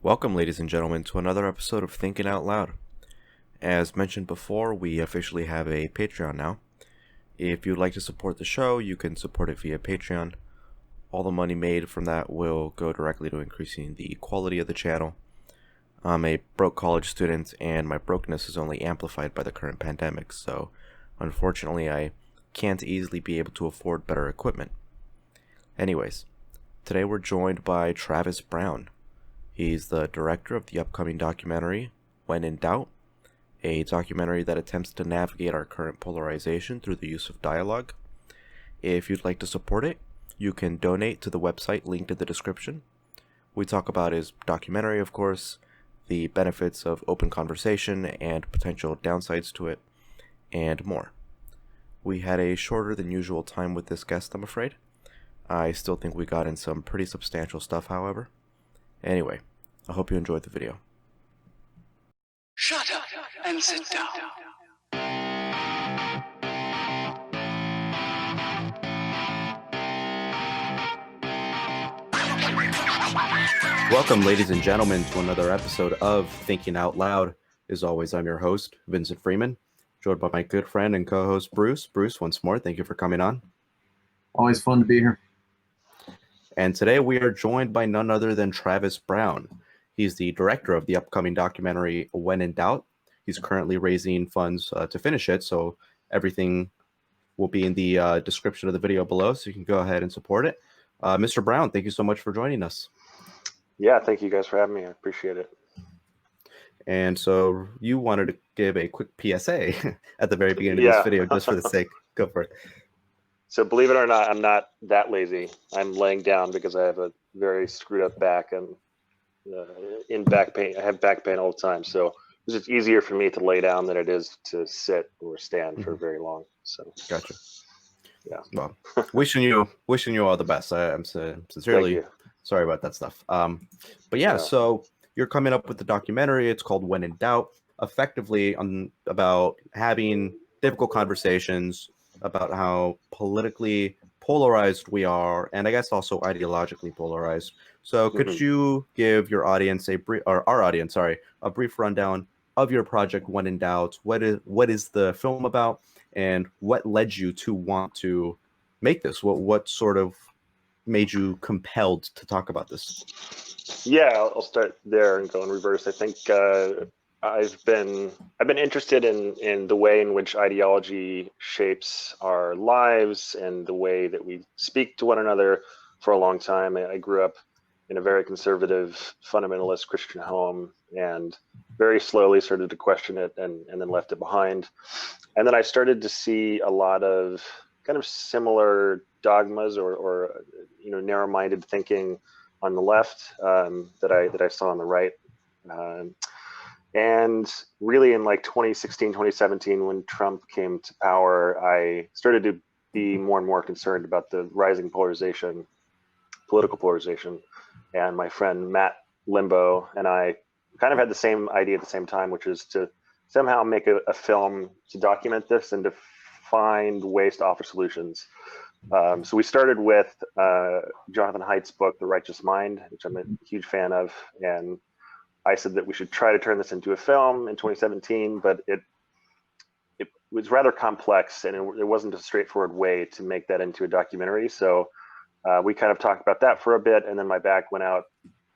Welcome, ladies and gentlemen, to another episode of Thinking Out Loud. As mentioned before, we officially have a Patreon now. If you'd like to support the show, you can support it via Patreon. All the money made from that will go directly to increasing the quality of the channel. I'm a broke college student, and my brokenness is only amplified by the current pandemic, so unfortunately I can't easily be able to afford better equipment. Anyways, today we're joined by Travis Brown. He's the director of the upcoming documentary, When in Doubt, a documentary that attempts to navigate our current polarization through the use of dialogue. If you'd like to support it, you can donate to the website linked in the description. We talk about his documentary, of course, the benefits of open conversation and potential downsides to it, and more. We had a shorter than usual time with this guest, I'm afraid. I still think we got in some pretty substantial stuff, however. Anyway, I hope you enjoyed the video. Shut up and sit down. Welcome, ladies and gentlemen, to another episode of Thinking Out Loud. As always, I'm your host, Vincent Freeman, joined by my good friend and co-host, Bruce. Bruce, once more, thank you for coming on. Always fun to be here. And today we are joined by none other than Travis Brown. He's the director of the upcoming documentary, When in Doubt. He's currently raising funds to finish it, so everything will be in the description of the video below, so you can go ahead and support it. Mr. Brown, thank you so much for joining us. Yeah, thank you guys for having me. I appreciate it. And so you wanted to give a quick PSA at the very beginning of this video, just for the sake. Go for it. So believe it or not, I'm not that lazy. I'm laying down because I have a very screwed up back and in back pain. I have back pain all the time. So it's just easier for me to lay down than it is to sit or stand for very long. So gotcha. Yeah. Well, wishing you all the best. I'm sincerely sorry about that stuff. But yeah, so you're coming up with the documentary. It's called When in Doubt, effectively about having difficult conversations about how politically polarized we are, and I guess also ideologically polarized. So could you give your audience a brief rundown of your project When in Doubt? What is the film about, and what led you to want to make this? What sort of made you compelled to talk about this? Yeah, I'll start there and go in reverse. I think I've been interested in the way in which ideology shapes our lives and the way that we speak to one another for a long time. I grew up in a very conservative, fundamentalist Christian home, and very slowly started to question it and then left it behind. And then I started to see a lot of kind of similar dogmas or narrow-minded thinking on the left that I saw on the right. And really in like 2016, 2017, when Trump came to power, I started to be more and more concerned about the rising polarization, political polarization. And my friend Matt Limbo and I kind of had the same idea at the same time, which is to somehow make a film to document this and to find ways to offer solutions. So we started with Jonathan Haidt's book, The Righteous Mind, which I'm a huge fan of. And I said that we should try to turn this into a film in 2017, but it was rather complex, and it wasn't a straightforward way to make that into a documentary. So we kind of talked about that for a bit, and then my back went out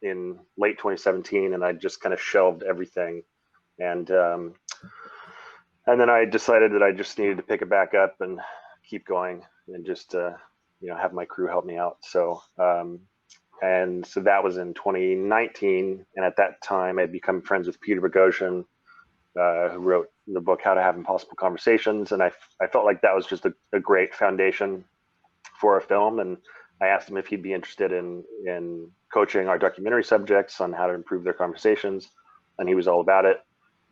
in late 2017, and I just kind of shelved everything. And then I decided that I just needed to pick it back up and keep going and just have my crew help me out. So and so that was in 2019. And at that time, I'd become friends with Peter Boghossian, who wrote the book, How to Have Impossible Conversations. And I felt like that was just a great foundation for a film. And I asked him if he'd be interested in coaching our documentary subjects on how to improve their conversations. And he was all about it.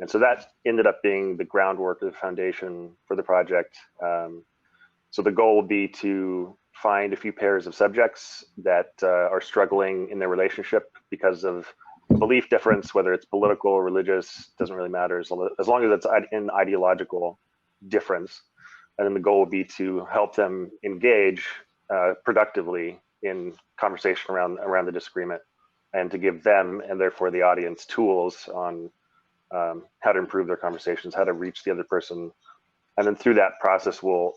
And so that ended up being the groundwork of the foundation for the project. So the goal would be to find a few pairs of subjects that are struggling in their relationship because of a belief difference, whether it's political or religious, doesn't really matter, as long as it's an ideological difference. And then the goal would be to help them engage productively in conversation around the disagreement. and to give them and therefore the audience tools on how to improve their conversations, how to reach the other person. And then through that process, we'll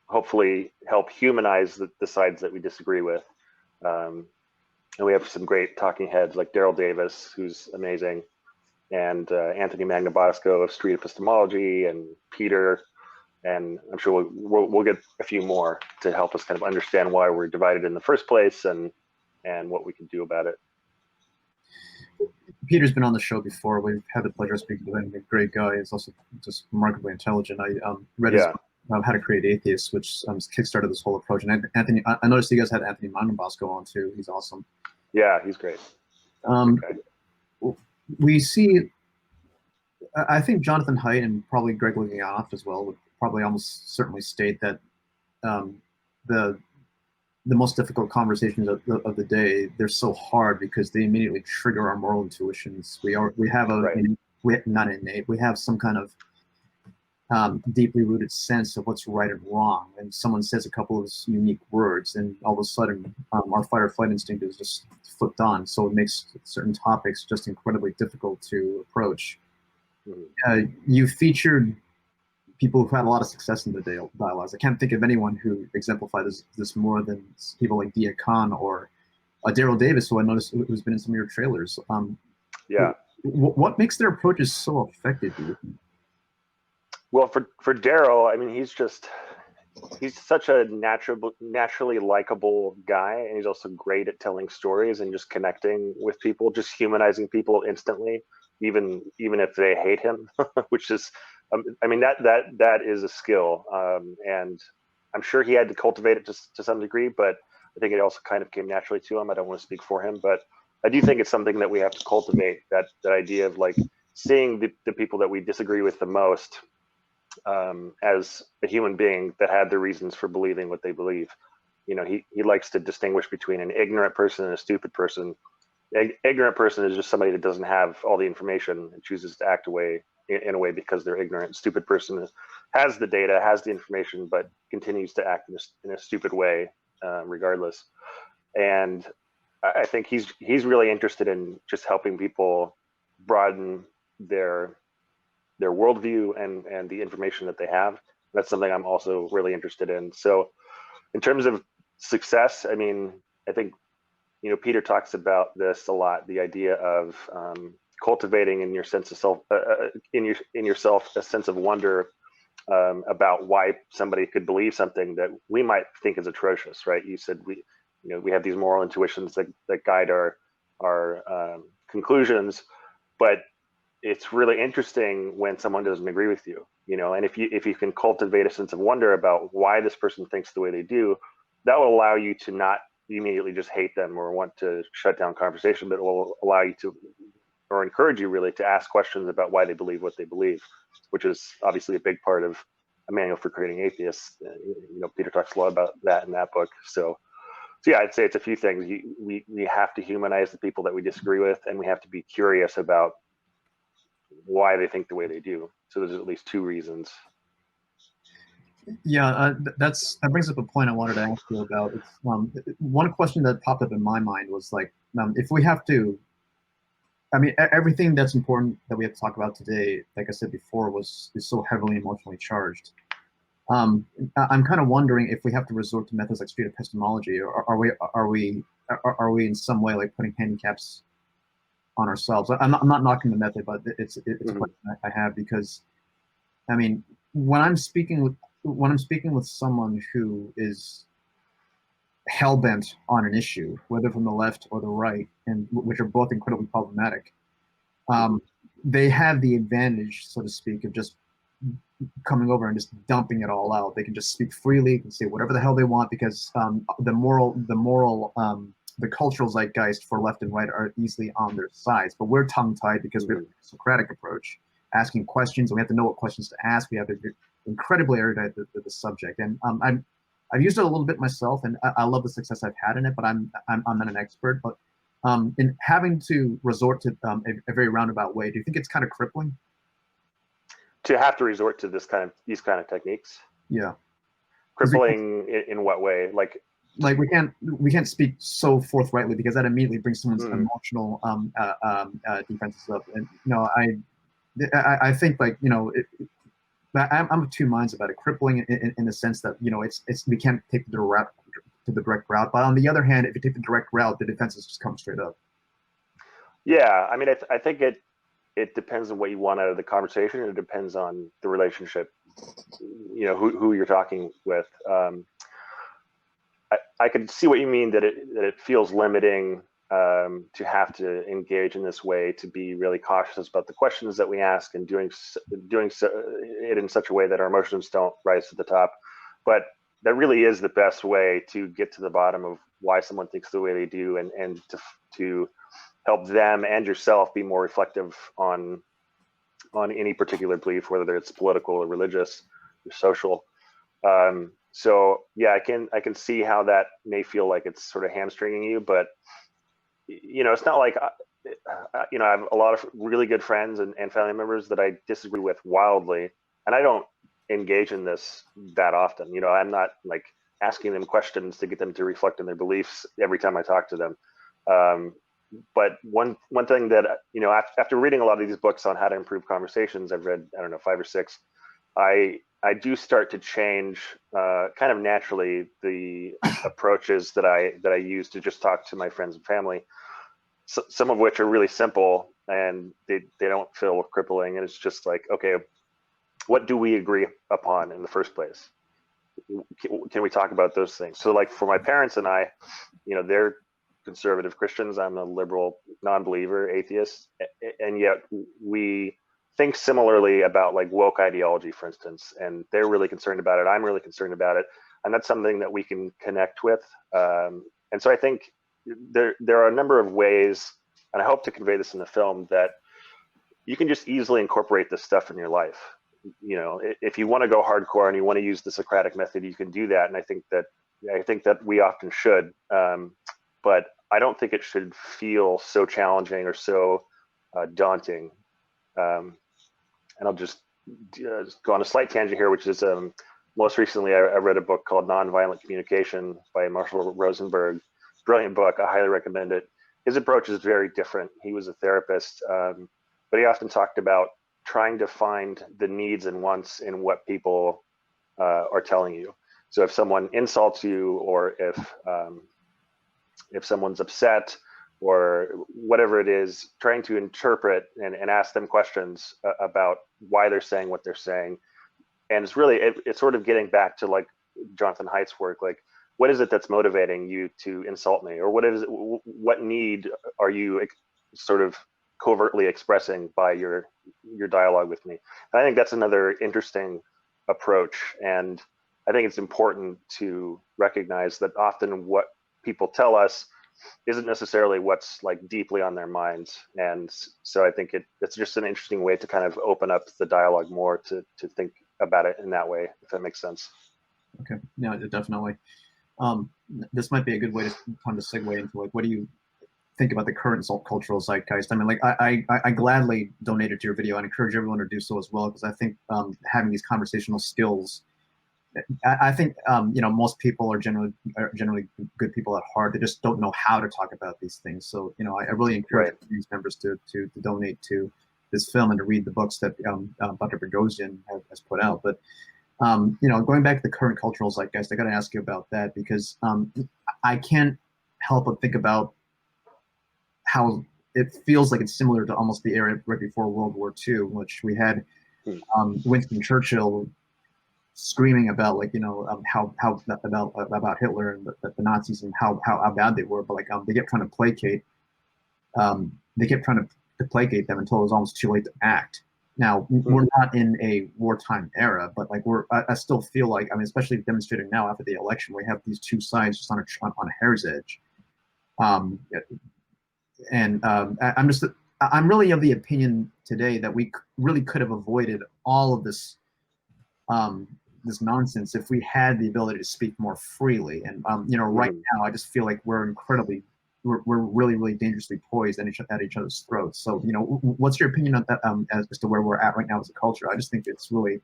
hopefully help humanize the sides that we disagree with. And we have some great talking heads like Daryl Davis, who's amazing, and Anthony Magnabosco of Street Epistemology, and Peter, and I'm sure we'll get a few more to help us kind of understand why we're divided in the first place and what we can do about it. Peter's been on the show before. We've had the pleasure of speaking to him. He's a great guy. He's also just remarkably intelligent. I read his How to Create Atheists, which kickstarted this whole approach. And Anthony, I noticed you guys had Anthony Magnabosco on too. He's awesome. Yeah, he's great. We see, I think Jonathan Haidt and probably Greg Lukianoff as well would probably almost certainly state that the most difficult conversations of the day, they're so hard because they immediately trigger our moral intuitions. We have some kind of deeply rooted sense of what's right and wrong, and someone says a couple of unique words, and all of a sudden our fight or flight instinct is just flipped on. So it makes certain topics just incredibly difficult to approach. You featured people who've had a lot of success in the dialogues. I can't think of anyone who exemplified this more than people like Dia Khan or Daryl Davis, who I noticed who's been in some of your trailers. What makes their approaches so effective, do you think? Well, for Daryl, I mean, he's such a naturally likable guy, and he's also great at telling stories and just connecting with people, just humanizing people instantly, even if they hate him, which is, I mean, that is a skill, and I'm sure he had to cultivate it to some degree, but I think it also kind of came naturally to him. I don't want to speak for him, but I do think it's something that we have to cultivate, that idea of like seeing the people that we disagree with the most as a human being that had the reasons for believing what they believe. You know, he likes to distinguish between an ignorant person and a stupid person. Ignorant person is just somebody that doesn't have all the information and chooses to act in a way because they're ignorant. Stupid person has the data, has the information, but continues to act in a stupid way regardless. And I think he's really interested in just helping people broaden their worldview and the information that they have. That's something I'm also really interested in. So in terms of success, I mean, I think, you know, Peter talks about this a lot, the idea of cultivating in your sense of self, in yourself, a sense of wonder about why somebody could believe something that we might think is atrocious, right? You said we have these moral intuitions that guide our conclusions, but it's really interesting when someone doesn't agree with you, you know, and if you can cultivate a sense of wonder about why this person thinks the way they do, that will allow you to not immediately just hate them or want to shut down conversation, but it will allow you to, or encourage you really, to ask questions about why they believe what they believe, which is obviously a big part of A Manual for Creating Atheists. You know, Peter talks a lot about that in that book. So yeah, I'd say it's a few things. We have to humanize the people that we disagree with, and we have to be curious about why they think the way they do. So there's at least two reasons. Yeah, that brings up a point I wanted to ask you about. It's, one question that popped up in my mind was like, if we have to, I mean, everything that's important that we have to talk about today, like I said before, is so heavily emotionally charged. I'm kind of wondering if we have to resort to methods like street epistemology, or are we in some way like putting handicaps on ourselves? I'm not knocking the method, but it's a question I have, because, I mean, when I'm speaking with someone who is hell-bent on an issue, whether from the left or the right, and which are both incredibly problematic, they have the advantage, so to speak, of just coming over and just dumping it all out. They can just speak freely, can say whatever the hell they want, because the cultural zeitgeist for left and right are easily on their sides. But we're tongue-tied because we have a Socratic approach, asking questions, and we have to know what questions to ask. We have to be incredibly erudite with the subject, and I've used it a little bit myself, and I love the success I've had in it. But I'm not an expert. But in having to resort to a very roundabout way, do you think it's kind of crippling to have to resort to these kind of techniques? Yeah. Crippling in what way? Like like we can't speak so forthrightly because that immediately brings someone's Mm. emotional defenses up. And I think like I'm of two minds about it. Crippling in the sense that it's we can't take the direct route, but on the other hand, if you take the direct route, the defenses just come straight up. Yeah, I mean, I think it depends on what you want out of the conversation. It depends on the relationship, who you're talking with. I could see what you mean, that it feels limiting to have to engage in this way, to be really cautious about the questions that we ask, and doing it in such a way that our emotions don't rise to the top. But that really is the best way to get to the bottom of why someone thinks the way they do, and to help them and yourself be more reflective on any particular belief, whether it's political or religious or social. So yeah, I can see how that may feel like it's sort of hamstringing you, but it's not like I have a lot of really good friends and family members that I disagree with wildly, and I don't engage in this that often. I'm not like asking them questions to get them to reflect on their beliefs every time I talk to them. But one thing that after reading a lot of these books on how to improve conversations, I've read, I don't know, 5 or 6. I do start to change kind of naturally the approaches that I use to just talk to my friends and family. So, some of which are really simple, and they don't feel crippling, and it's just like, okay, what do we agree upon in the first place? Can we talk about those things? So like for my parents and I, they're conservative Christians. I'm a liberal non-believer, atheist, and yet we think similarly about like woke ideology, for instance, and they're really concerned about it. I'm really concerned about it, and that's something that we can connect with. And so I think there are a number of ways, and I hope to convey this in the film, that you can just easily incorporate this stuff in your life. If you want to go hardcore and you want to use the Socratic method, you can do that, and I think that we often should. But I don't think it should feel so challenging or so daunting. And I'll just go on a slight tangent here, which is most recently I read a book called Nonviolent Communication by Marshall Rosenberg. Brilliant book. I highly recommend it. His approach is very different. He was a therapist, but he often talked about trying to find the needs and wants in what people are telling you. So if someone insults you, or if someone's upset, or whatever it is, trying to interpret and ask them questions about why they're saying what they're saying. And it's really, it's sort of getting back to like Jonathan Haidt's work, like, what is it that's motivating you to insult me? Or what need are you sort of covertly expressing by your dialogue with me? And I think that's another interesting approach. And I think it's important to recognize that often what people tell us isn't necessarily what's like deeply on their minds. And so I think it's just an interesting way to kind of open up the dialogue more, to think about it in that way, if that makes sense. Okay, yeah, definitely. This might be a good way to kind of segue into like, what do you think about the current cultural zeitgeist? I mean, like I gladly donated to your video and encourage everyone to do so as well, because I think having these conversational skills, I think most people are generally good people at heart. They just don't know how to talk about these things. So I really encourage these members to donate to this film and to read the books that Dr. Boghossian has put out. But going back to the current cultural zeitgeist, I got to ask you about that, because I can't help but think about how it feels like it's similar to almost the era right before World War II, which we had Winston Churchill screaming about how about Hitler and the Nazis and how bad they were, but like they kept trying to placate them until it was almost too late to act. Now we're not in a wartime era, but like I still feel like, I mean, especially demonstrating now after the election, we have these two sides just on a hair's edge. I'm really of the opinion today that we really could have avoided all of this this nonsense if we had the ability to speak more freely. And right now I just feel like we're really, really dangerously poised at each other's throats. So what's your opinion on that, as to where we're at right now as a culture? I just think it's really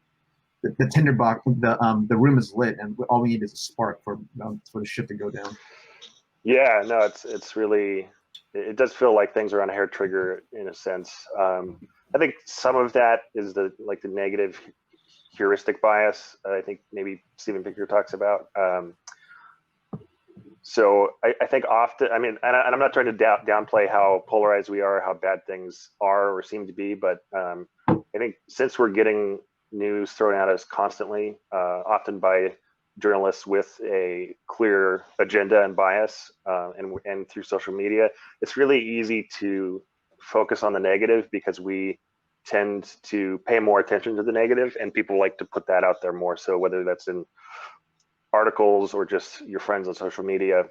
the tinderbox, the room is lit, and all we need is a spark for the ship to go down. Yeah, no, it's really, it does feel like things are on a hair trigger in a sense. I think some of that is the negative heuristic bias. I think maybe Steven Pinker talks about. So I think often, I mean, and I'm not trying to downplay how polarized we are, how bad things are or seem to be, but I think since we're getting news thrown at us constantly, often by journalists with a clear agenda and bias, and through social media, it's really easy to focus on the negative because we tend to pay more attention to the negative, and people like to put that out there more. So whether that's in articles or just your friends on social media,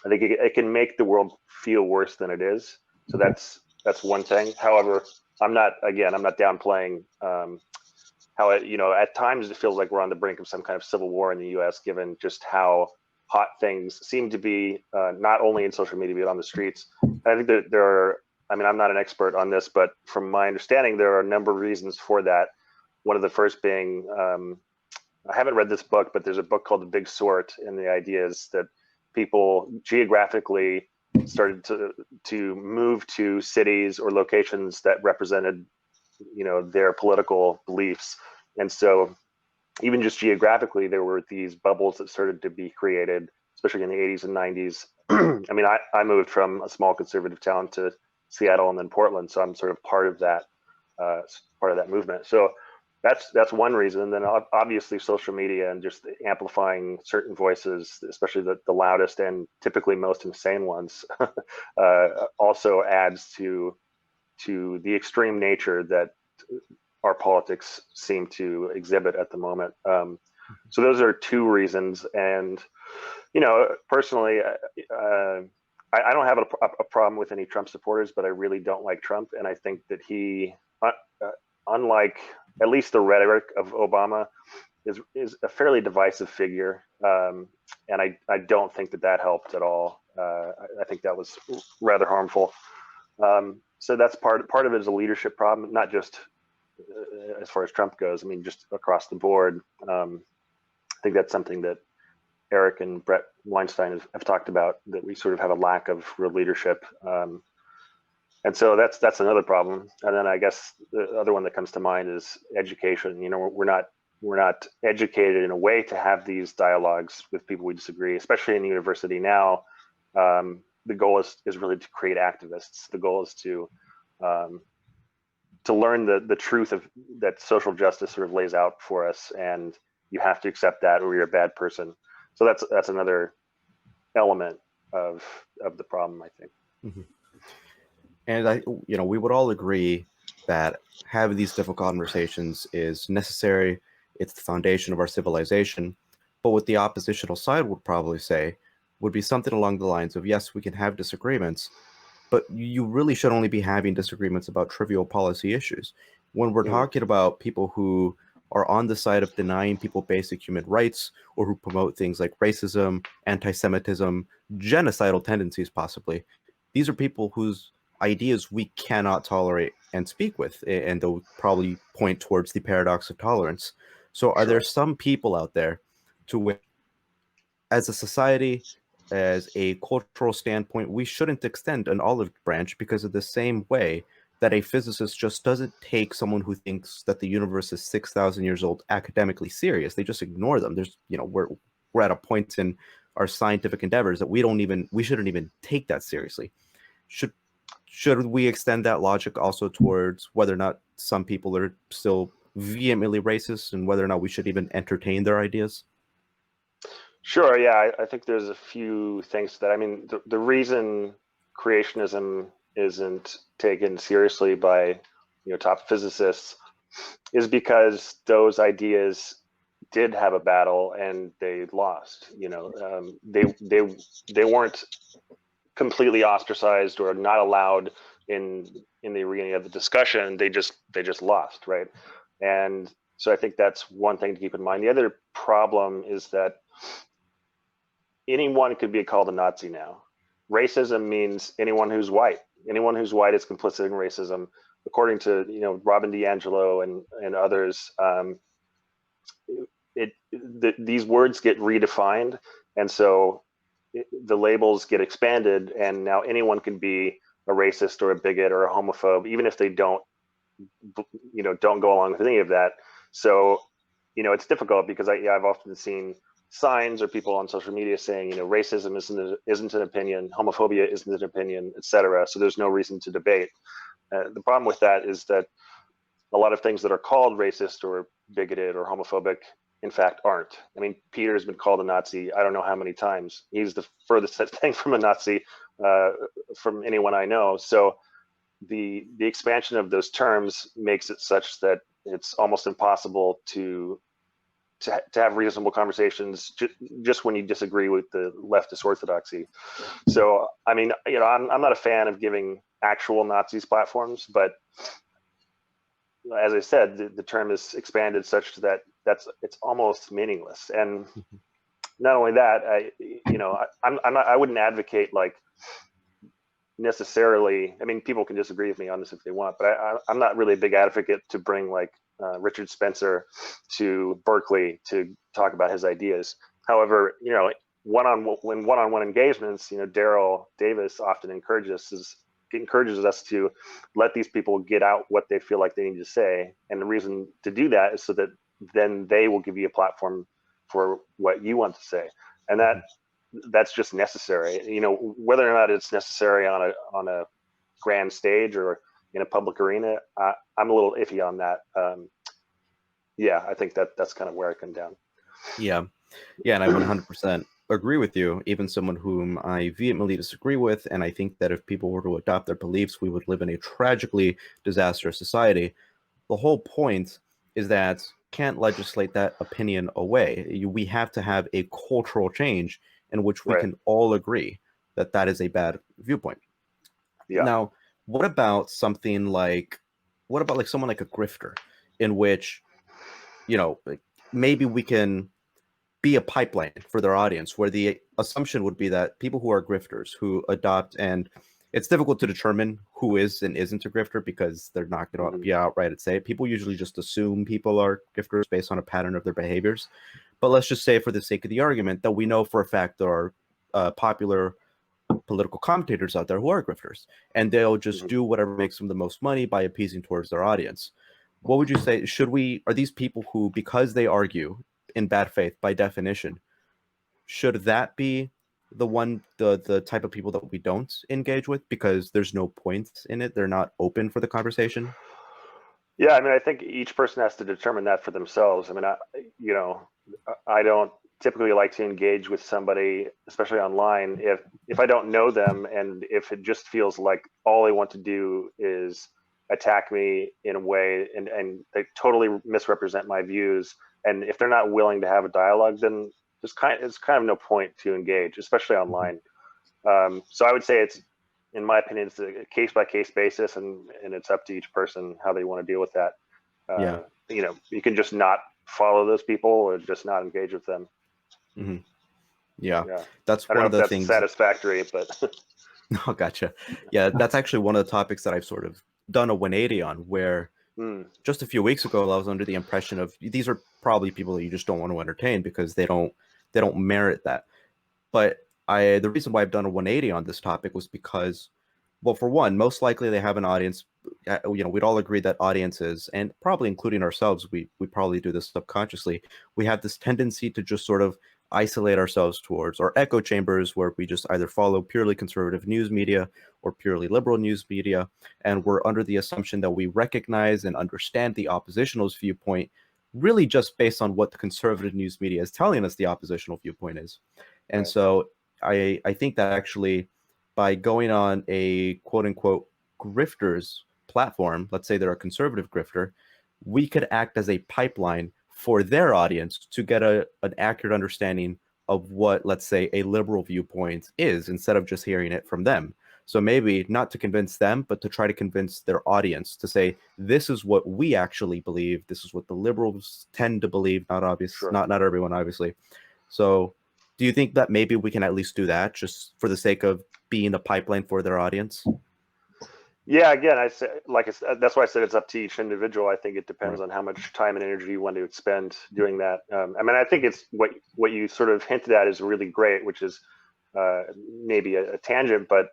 I think it can make the world feel worse than it is. So that's one thing. However, I'm not downplaying how at times it feels like we're on the brink of some kind of civil war in the U.S. given just how hot things seem to be, not only in social media but on the streets. I think that there are. I mean, I'm not an expert on this, but from my understanding, there are a number of reasons for that. One of the first being, I haven't read this book, but there's a book called The Big Sort, and the idea is that people geographically started to move to cities or locations that represented, their political beliefs. And so even just geographically, there were these bubbles that started to be created, especially in the 80s and 90s. I mean, I moved from a small conservative town to Seattle and then Portland, so I'm sort of part of that movement. So that's one reason. And then obviously social media and just amplifying certain voices, especially the loudest and typically most insane ones, also adds to the extreme nature that our politics seem to exhibit at the moment. So those are two reasons. And personally, I don't have a problem with any Trump supporters, but I really don't like Trump, and I think that he, unlike at least the rhetoric of Obama, is a fairly divisive figure, and I don't think that helped at all. I think that was rather harmful. So that's part of it is a leadership problem, not just as far as Trump goes. I mean, just across the board. I think that's something that Eric and Brett Weinstein have talked about, that we sort of have a lack of real leadership. And so that's another problem. And then I guess the other one that comes to mind is education. We're not educated in a way to have these dialogues with people we disagree, especially in the university now. The goal is really to create activists. The goal is to learn the truth of that social justice sort of lays out for us, and you have to accept that or you're a bad person. So that's another element of the problem, I think. Mm-hmm. And we would all agree that having these difficult conversations is necessary. It's the foundation of our civilization. But what the oppositional side would probably say would be something along the lines of, yes, we can have disagreements, but you really should only be having disagreements about trivial policy issues. When we're talking about people who are on the side of denying people basic human rights, or who promote things like racism, anti-Semitism, genocidal tendencies possibly, these are people whose ideas we cannot tolerate and speak with, and they'll probably point towards the paradox of tolerance. So are there some people out there to which, as a society, as a cultural standpoint, we shouldn't extend an olive branch, because of the same way that a physicist just doesn't take someone who thinks that the universe is 6,000 years old academically serious? They just ignore them. There's, we're at a point in our scientific endeavors that we shouldn't even take that seriously. Should we extend that logic also towards whether or not some people are still vehemently racist, and whether or not we should even entertain their ideas? Sure. Yeah, I think there's a few things that, I mean, the reason creationism isn't taken seriously by top physicists is because those ideas did have a battle and they lost. They weren't completely ostracized or not allowed in the arena of the discussion. They just lost, right? And so I think that's one thing to keep in mind. The other problem is that anyone could be called a Nazi now. Racism means anyone who's white. Anyone who's white is complicit in racism, according to Robin DiAngelo and others. these words get redefined, and so the labels get expanded, and now anyone can be a racist or a bigot or a homophobe, even if they don't go along with any of that. So, it's difficult because I've often seen signs or people on social media saying, racism isn't an opinion, homophobia isn't an opinion, etc. So there's no reason to debate. The problem with that is that a lot of things that are called racist or bigoted or homophobic, in fact, aren't. I mean, Peter's been called a Nazi I don't know how many times. He's the furthest thing from a Nazi from anyone I know. So the expansion of those terms makes it such that it's almost impossible to have reasonable conversations just when you disagree with the leftist orthodoxy. So, I mean, I'm not a fan of giving actual Nazis platforms, but as I said, the term is expanded such that it's almost meaningless. And not only that, I wouldn't advocate like necessarily. I mean, people can disagree with me on this if they want, but I'm not really a big advocate to bring like Richard Spencer to Berkeley to talk about his ideas. However, one-on-one engagements, Daryl Davis often encourages us to let these people get out what they feel like they need to say. And the reason to do that is so that then they will give you a platform for what you want to say. And that's just necessary. Whether or not it's necessary on a grand stage or in a public arena, I'm a little iffy on that. I think that's kind of where I come down. Yeah, and I 100% agree with you, even someone whom I vehemently disagree with, and I think that if people were to adopt their beliefs, we would live in a tragically disastrous society. The whole point is that can't legislate that opinion away. We have to have a cultural change in which we can all agree that that is a bad viewpoint. Yeah. Now, what about someone like a grifter, in which, maybe we can be a pipeline for their audience, where the assumption would be that people who are grifters, who adopt, and it's difficult to determine who is and isn't a grifter because they're not going to be outright and say it. People usually just assume people are grifters based on a pattern of their behaviors. But let's just say, for the sake of the argument, that we know for a fact there are popular political commentators out there who are grifters, and they'll just do whatever makes them the most money by appeasing towards their audience. What would you say? Are these people who, because they argue in bad faith by definition, should that be the type of people that we don't engage with because there's no point in it? They're not open for the conversation? Yeah, I mean, I think each person has to determine that for themselves. I mean, I don't typically like to engage with somebody, especially online, if I don't know them, and if it just feels like all they want to do is attack me in a way and they totally misrepresent my views. And if they're not willing to have a dialogue, then it's kind of no point to engage, especially online. So I would say in my opinion, it's a case-by-case basis, and it's up to each person how they want to deal with that. You can just not follow those people or just not engage with them. Yeah, that's one of the things. Satisfactory, but Oh, gotcha. Yeah, that's actually one of the topics that I've sort of done a 180 on, where just a few weeks ago I was under the impression of these are probably people that you just don't want to entertain because they don't merit that. But the reason why I've done a 180 on this topic was because, well, for one, most likely they have an audience. We'd all agree that audiences, and probably including ourselves, we probably do this subconsciously. We have this tendency to just sort of isolate ourselves towards our echo chambers, where we just either follow purely conservative news media or purely liberal news media, and we're under the assumption that we recognize and understand the oppositional's viewpoint really just based on what the conservative news media is telling us the oppositional viewpoint is. And so I think that actually, by going on a quote-unquote grifter's platform, let's say they're a conservative grifter, we could act as a pipeline for their audience to get an accurate understanding of what, let's say, a liberal viewpoint is, instead of just hearing it from them. So maybe not to convince them, but to try to convince their audience to say, this is what we actually believe. This is what the liberals tend to believe. Not everyone, obviously. So do you think that maybe we can at least do that, just for the sake of being a pipeline for their audience? Yeah, again, that's why I said it's up to each individual. I think it depends Right. on how much time and energy you want to expend doing that. I mean, I think it's what you sort of hinted at is really great, which is maybe a tangent, but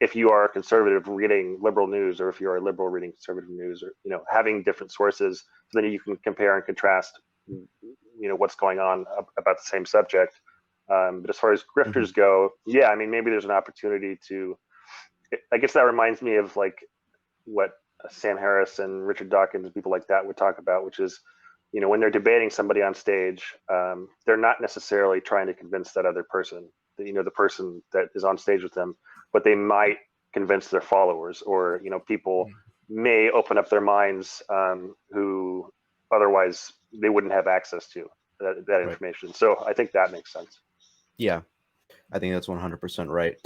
if you are a conservative reading liberal news, or if you are a liberal reading conservative news, or having different sources, so then you can compare and contrast, what's going on about the same subject. But as far as grifters go, yeah, I mean, maybe there's an opportunity to. I guess that reminds me of like what Sam Harris and Richard Dawkins and people like that would talk about, which is, when they're debating somebody on stage, they're not necessarily trying to convince that other person, the person that is on stage with them, but they might convince their followers, or people may open up their minds who otherwise they wouldn't have access to that information. Right. So I think that makes sense. Yeah, I think that's 100% right.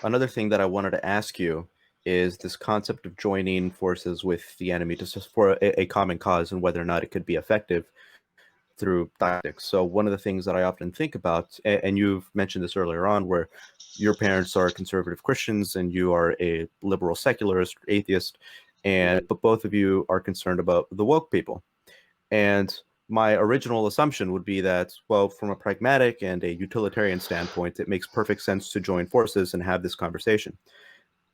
Another thing that I wanted to ask you is this concept of joining forces with the enemy just for a common cause, and whether or not it could be effective through tactics. So one of the things that I often think about, and you've mentioned this earlier on, where your parents are conservative Christians and you are a liberal secularist, atheist, but both of you are concerned about the woke people. And my original assumption would be that, well, from a pragmatic and a utilitarian standpoint, it makes perfect sense to join forces and have this conversation.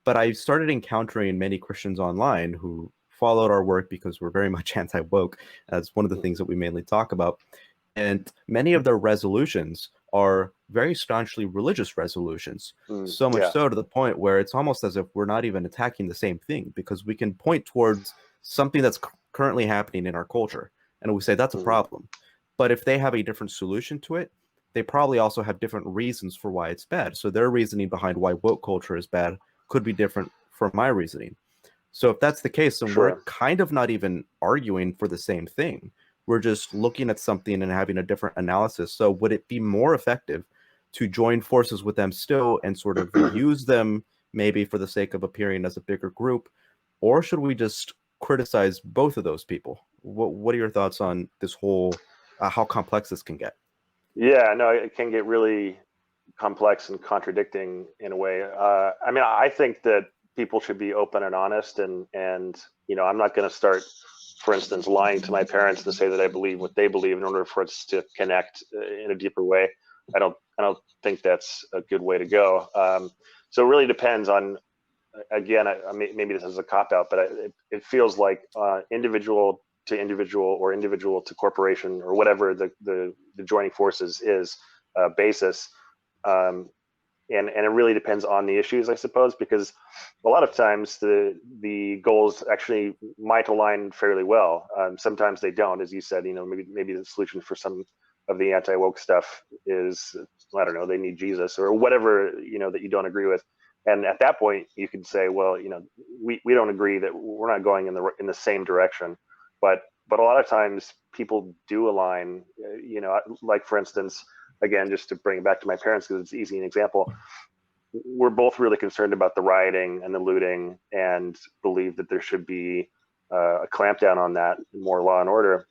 But I started encountering many Christians online who followed our work because we're very much anti-woke, as one of the things that we mainly talk about. And many of their resolutions are very staunchly religious resolutions, so much so to the point where it's almost as if we're not even attacking the same thing, because we can point towards something that's currently happening in our culture, and we say that's a problem. But if they have a different solution to it, they probably also have different reasons for why it's bad. So their reasoning behind why woke culture is bad could be different from my reasoning. So if that's the case, then we're kind of not even arguing for the same thing. We're just looking at something and having a different analysis. So would it be more effective to join forces with them still and sort of use them maybe for the sake of appearing as a bigger group? Or should we just criticize both of those people? What are your thoughts on this whole, how complex this can get? Yeah, no, it can get really complex and contradicting in a way. I mean, I think that people should be open and honest, and I'm not going to start, for instance, lying to my parents to say that I believe what they believe in order for us to connect in a deeper way. I don't think that's a good way to go. So it really depends on, again, maybe this is a cop out, but it feels like individual to individual, or individual to corporation, or whatever the joining forces is basis. And it really depends on the issues, I suppose, because a lot of times the goals actually might align fairly well. Sometimes they don't, as you said. Maybe the solution for some of the anti-woke stuff is, I don't know, they need Jesus or whatever, that you don't agree with. And at that point, you could say, well, we don't agree, that we're not going in the same direction. But a lot of times people do align. Like, for instance, again, just to bring it back to my parents, because it's easy an example, we're both really concerned about the rioting and the looting, and believe that there should be a clampdown on that, more law and order.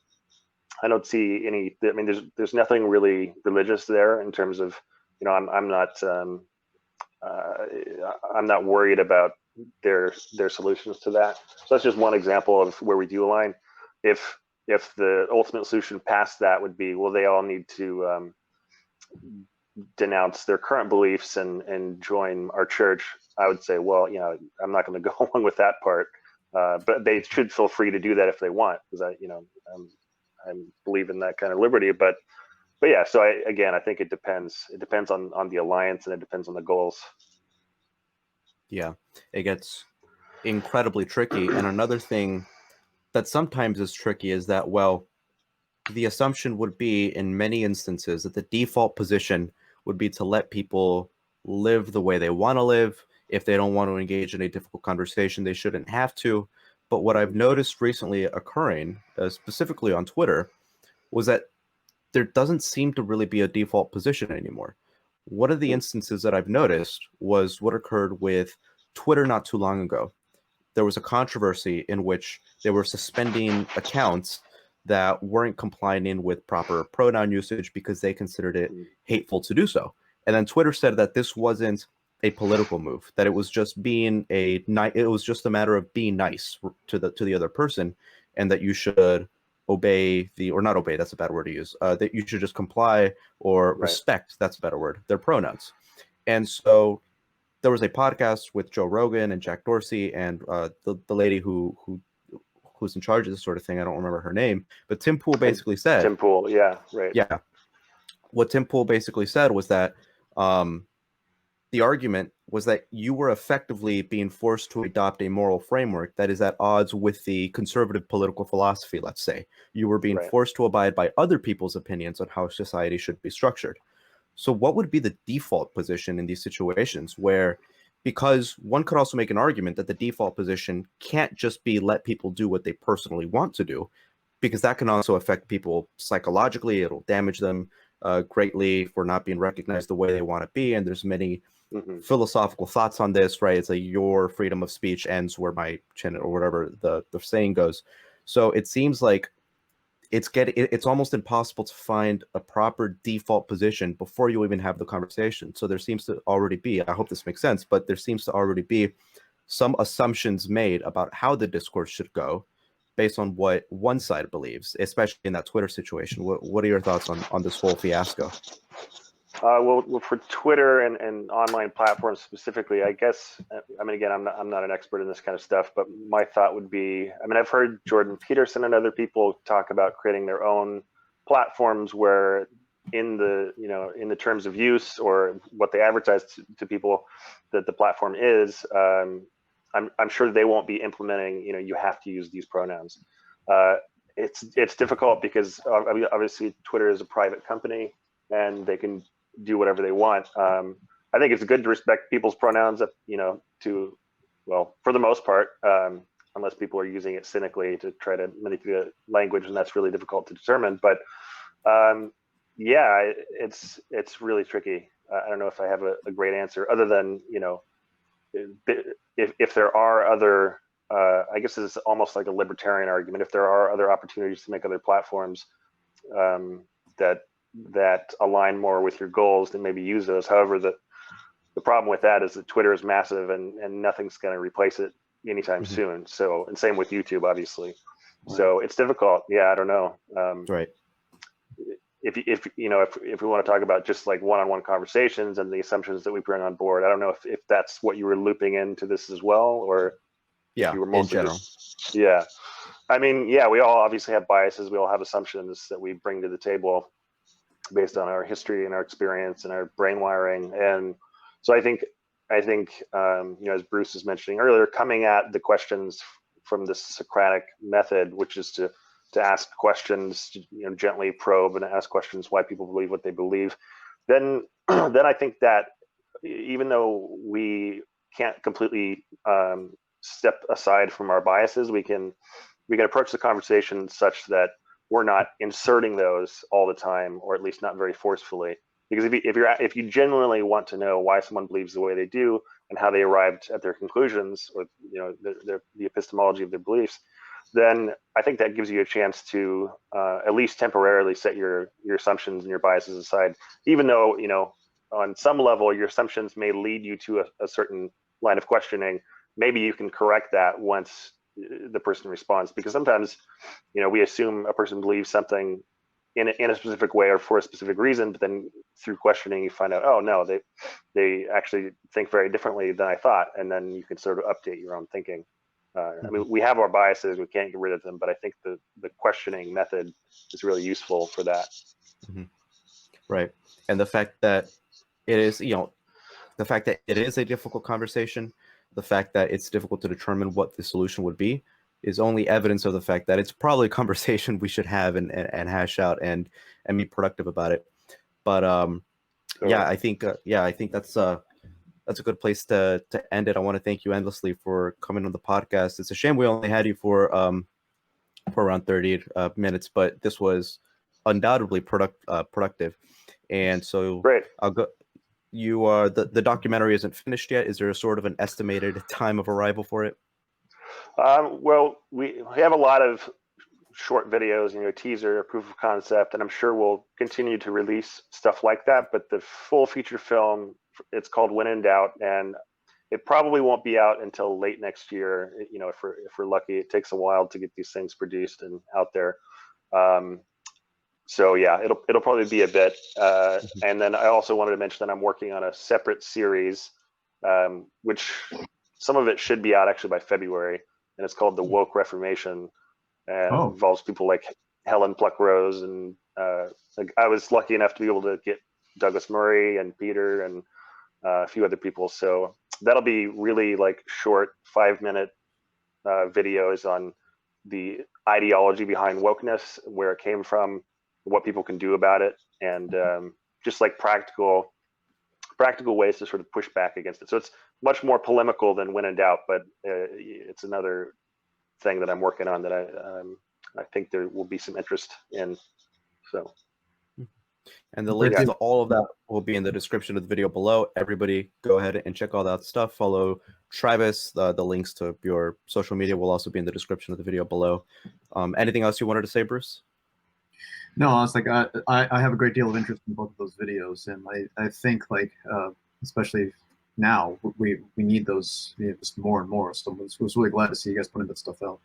I don't see any. I mean, there's nothing really religious there in terms of, I'm not worried about their solutions to that. So that's just one example of where we do align. If the ultimate solution past that would be, well, they all need to denounce their current beliefs and join our church, I would say, well, I'm not going to go along with that part, but they should feel free to do that if they want, because I believe in that kind of liberty. But yeah, so I think it depends. It depends on the alliance, and it depends on the goals. Yeah, it gets incredibly tricky. And another thing that sometimes is tricky is that, well, the assumption would be in many instances that the default position would be to let people live the way they want to live. If they don't want to engage in a difficult conversation, they shouldn't have to. But what I've noticed recently occurring, specifically on Twitter, was that there doesn't seem to really be a default position anymore. One of the instances that I've noticed was what occurred with Twitter not too long ago. There was a controversy in which they were suspending accounts that weren't complying with proper pronoun usage because they considered it hateful to do so. And then Twitter said that this wasn't a political move, that it was just being it was just a matter of being nice to the other person, and that you should obey or not obey, that's a bad word to use, that you should just comply or respect, that's a better word, their pronouns. And so there was a podcast with Joe Rogan and Jack Dorsey and the lady who's in charge of this sort of thing. I don't remember her name, but Tim Pool basically said, Tim Pool, yeah, right. Yeah. What Tim Pool basically said was that the argument was that you were effectively being forced to adopt a moral framework that is at odds with the conservative political philosophy, let's say. You were being forced to abide by other people's opinions on how society should be structured. So what would be the default position in these situations where, because one could also make an argument that the default position can't just be let people do what they personally want to do, because that can also affect people psychologically. It'll damage them greatly for not being recognized the way they want to be. And there's many philosophical thoughts on this, right? It's like your freedom of speech ends where my chin, or whatever the saying goes. So it seems like it's almost impossible to find a proper default position before you even have the conversation. So there seems to already be, I hope this makes sense, but there seems to already be some assumptions made about how the discourse should go based on what one side believes, especially in that Twitter situation. What are your thoughts on this whole fiasco? Well, for Twitter and online platforms specifically, I guess, I mean, again, I'm not an expert in this kind of stuff, but my thought would be, I mean, I've heard Jordan Peterson and other people talk about creating their own platforms where in the terms of use or what they advertise to people that the platform is, I'm sure they won't be implementing, you have to use these pronouns. It's difficult because obviously Twitter is a private company and they can do whatever they want. I think it's good to respect people's pronouns, well, for the most part, unless people are using it cynically to try to manipulate language, and that's really difficult to determine. But yeah, it's really tricky. I don't know if I have a great answer other than, if there are other, I guess it's almost like a libertarian argument. If there are other opportunities to make other platforms that align more with your goals, then maybe use those. However, the problem with that is that Twitter is massive and nothing's going to replace it anytime soon. So, and same with YouTube, obviously. So it's difficult. Yeah, I don't know. Right. If we want to talk about just like one-on-one conversations and the assumptions that we bring on board, I don't know if that's what you were looping into this as well, or yeah, you were mostly in general. Yeah, I mean, yeah, we all obviously have biases. We all have assumptions that we bring to the table based on our history and our experience and our brain wiring. And so I think as Bruce was mentioning earlier, coming at the questions from the Socratic method, which is to ask questions, gently probe and ask questions why people believe what they believe, then I think that even though we can't completely step aside from our biases, we can approach the conversation such that we're not inserting those all the time, or at least not very forcefully. Because if you genuinely want to know why someone believes the way they do and how they arrived at their conclusions, or the epistemology of their beliefs, then I think that gives you a chance to at least temporarily set your assumptions and your biases aside. Even though on some level your assumptions may lead you to a certain line of questioning, maybe you can correct that once the person responds. Because sometimes we assume a person believes something in a specific way or for a specific reason, but then through questioning you find out, oh no, they actually think very differently than I thought, and then you can sort of update your own thinking. I mean, we have our biases, we can't get rid of them, but I think the questioning method is really useful for that. Right. And the fact that it is, the fact that it is a difficult conversation, the fact that it's difficult to determine what the solution would be, is only evidence of the fact that it's probably a conversation we should have and hash out and be productive about it. But yeah, I think that's a good place to end it. I want to thank you endlessly for coming on the podcast. It's a shame we only had you for around 30 minutes, but this was undoubtedly productive. And so great. I'll go. You are the documentary isn't finished yet. Is there a sort of an estimated time of arrival for it? Well, we have a lot of short videos, teaser, proof of concept, and I'm sure we'll continue to release stuff like that. But the full feature film It's called When in Doubt, and it probably won't be out until late next year. You know, if we're lucky. It takes a while to get these things produced and out there. So yeah, it'll probably be a bit. And then I also wanted to mention that I'm working on a separate series, which some of it should be out actually by February, and it's called The Woke Reformation, and involves people like Helen Pluckrose, and like I was lucky enough to be able to get Douglas Murray and Peter and a few other people. So that'll be really like short 5-minute videos on the ideology behind wokeness, where it came from, what people can do about it, and just like practical ways to sort of push back against it. So it's much more polemical than When in Doubt, but it's another thing that I'm working on that I think there will be some interest in. So. And the links to all of that will be in the description of the video below. Everybody go ahead and check all that stuff. Follow Travis. The links to your social media will also be in the description of the video below. Anything else you wanted to say, Bruce? No, I was like, I have a great deal of interest in both of those videos, and I think like especially now we need those just more and more. So I was really glad to see you guys putting that stuff out.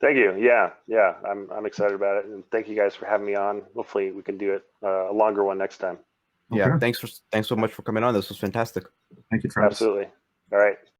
Thank you. Yeah, I'm excited about it, and thank you guys for having me on. Hopefully, we can do it a longer one next time. Yeah, thanks so much for coming on. This was fantastic. Thank you, Travis. Absolutely. All right.